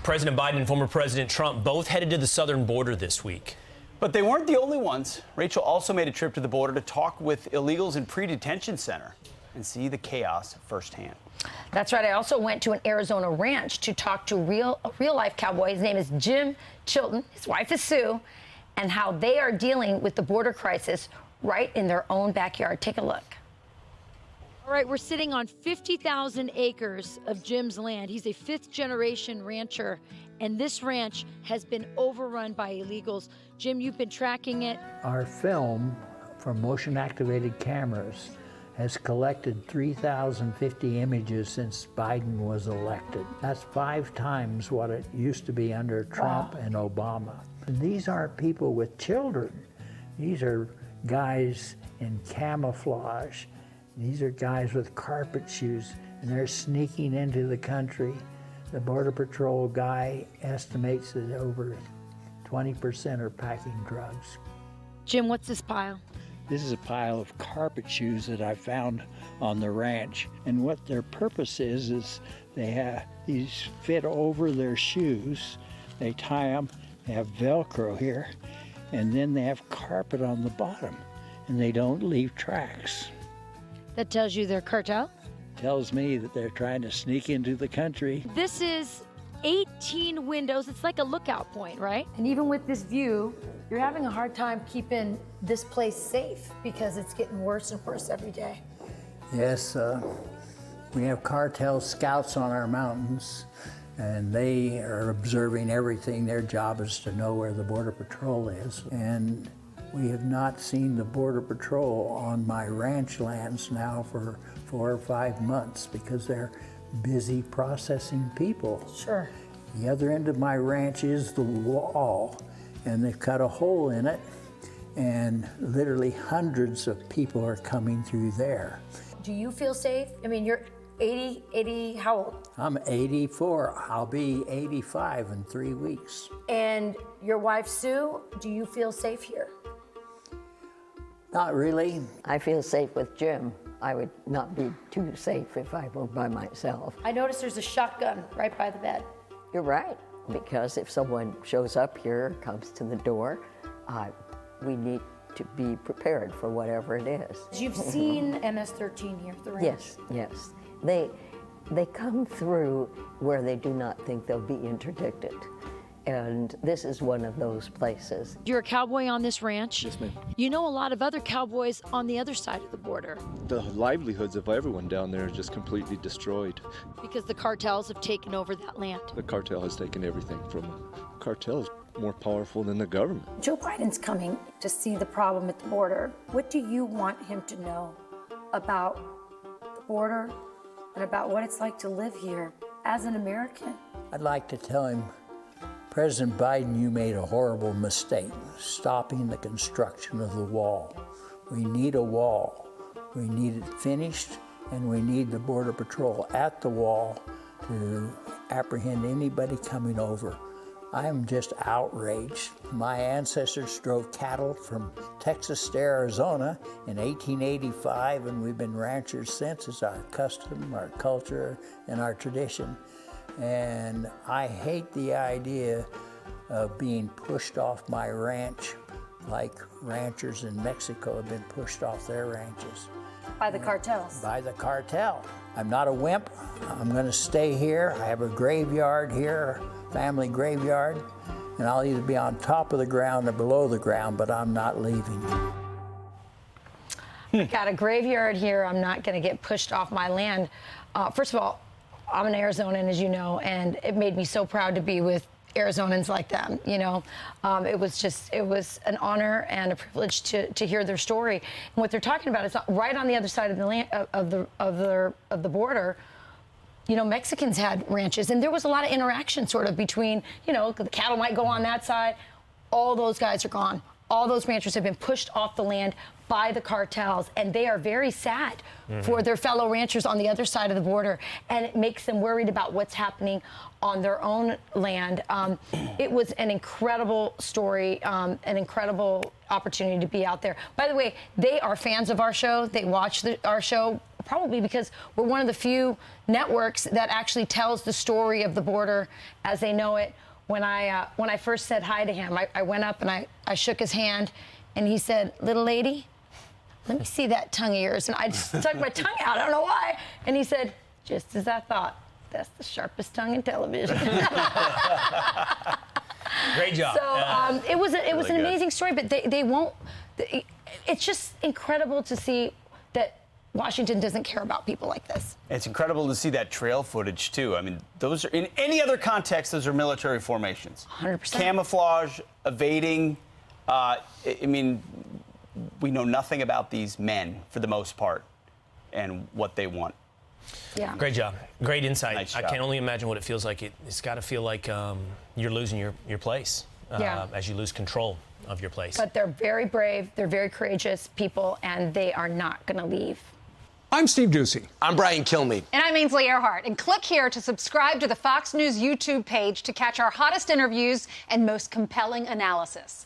President Biden and former President Trump both headed to the southern border this week. But they weren't the only ones. Rachel also made a trip to the border to talk with illegals in pre-detention center and see the chaos firsthand. That's right. I also went to an Arizona ranch to talk to a real-life cowboy. His name is Jim Chilton. His wife is Sue, and how they are dealing with the border crisis right in their own backyard. Take a look. All right, we're sitting on 50,000 acres of Jim's land. He's a fifth-generation rancher, and this ranch has been overrun by illegals. Jim, you've been tracking it. Our film from motion-activated cameras has collected 3,050 images since Biden was elected. That's 5 times what it used to be under Trump and Obama. And these aren't people with children. These are guys in camouflage. These are guys with carpet shoes, and they're sneaking into the country. The Border Patrol guy estimates that over 20% are packing drugs. Jim, what's this pile? This is a pile of carpet shoes that I found on the ranch. And what their purpose is they have these fit over their shoes. They tie them, they have Velcro here, and then they have carpet on the bottom, and they don't leave tracks. That tells you they're cartel? Tells me that they're trying to sneak into the country. This is 18 windows. It's like a lookout point, right? And even with this view, you're having a hard time keeping this place safe because it's getting worse and worse every day. Yes, we have cartel scouts on our mountains, and they are observing everything. Their job is to know where the Border Patrol is. And we have not seen the Border Patrol on my ranch lands now for 4 or 5 months because they're busy processing people. Sure. The other end of my ranch is the wall, and they've cut a hole in it, and literally hundreds of people are coming through there. Do you feel safe? I mean, you're 80, how old? I'm 84. I'll be 85 in 3 weeks. And your wife, Sue, do you feel safe here? Not really. I feel safe with Jim. I would not be too safe if I were by myself. I noticed there's a shotgun right by the bed. You're right, because if someone shows up here, comes to the door, we need to be prepared for whatever it is. You've seen MS-13 here at the ranch? Yes, yes. They come through where they do not think they'll be interdicted. And this is one of those places. You're a cowboy on this ranch. Yes, ma'am. You know a lot of other cowboys on the other side of the border. The livelihoods of everyone down there are just completely destroyed. Because the cartels have taken over that land. The cartel has taken everything from them. The cartel is more powerful than the government. Joe Biden's coming to see the problem at the border. What do you want him to know about the border and about what it's like to live here as an American? I'd like to tell him, President Biden, you made a horrible mistake stopping the construction of the wall. We need a wall. We need it finished, and we need the Border Patrol at the wall to apprehend anybody coming over. I'm just outraged. My ancestors drove cattle from Texas to Arizona in 1885, and we've been ranchers since. It's our custom, our culture, and our tradition. And I hate the idea of being pushed off my ranch like ranchers in Mexico have been pushed off their ranches. By the cartels? By the cartel. I'm not a wimp. I'm going to stay here. I have a graveyard here, family graveyard, and I'll either be on top of the ground or below the ground, but I'm not leaving. Got a graveyard here. I'm not going to get pushed off my land. First of all, I'm an Arizonan, as you know, and it made me so proud to be with Arizonans like them. You know, it was an honor and a privilege to hear their story. And what they're talking about is right on the other side of the land, of the border. You know, Mexicans had ranches, and there was a lot of interaction sort of between, you know, the cattle might go on that side. All those guys are gone. All those ranchers have been pushed off the land by the cartels, and they are very sad for their fellow ranchers on the other side of the border, and it makes them worried about what's happening on their own land. It was an incredible story, an incredible opportunity to be out there. By the way, they are fans of our show. They watch our show probably because we're one of the few networks that actually tells the story of the border as they know it. When I first said hi to him, I went up and I shook his hand, and he said, "Little lady, let me see that tongue of yours." And I just stuck my tongue out. I don't know why. And he said, "Just as I thought, that's the sharpest tongue in television." Great job. So it was Really an good. amazing story, but they won't. It's just incredible to see that Washington doesn't care about people like this. It's incredible to see that trail footage, too. I mean, those are, in any other context, those are military formations. 100%. Camouflage, evading. I mean, we know nothing about these men, for the most part, and what they want. Yeah. Great job. Great insight. Nice I job. can only imagine what it feels like. It's got to feel like you're losing your place Yeah. as you lose control of your place. But they're very brave, they're very courageous people, and they are not going to leave. I'm Steve Ducey. I'm Brian Kilmeade. And I'm Ainsley Earhart. And click here to subscribe to the Fox News YouTube page to catch our hottest interviews and most compelling analysis.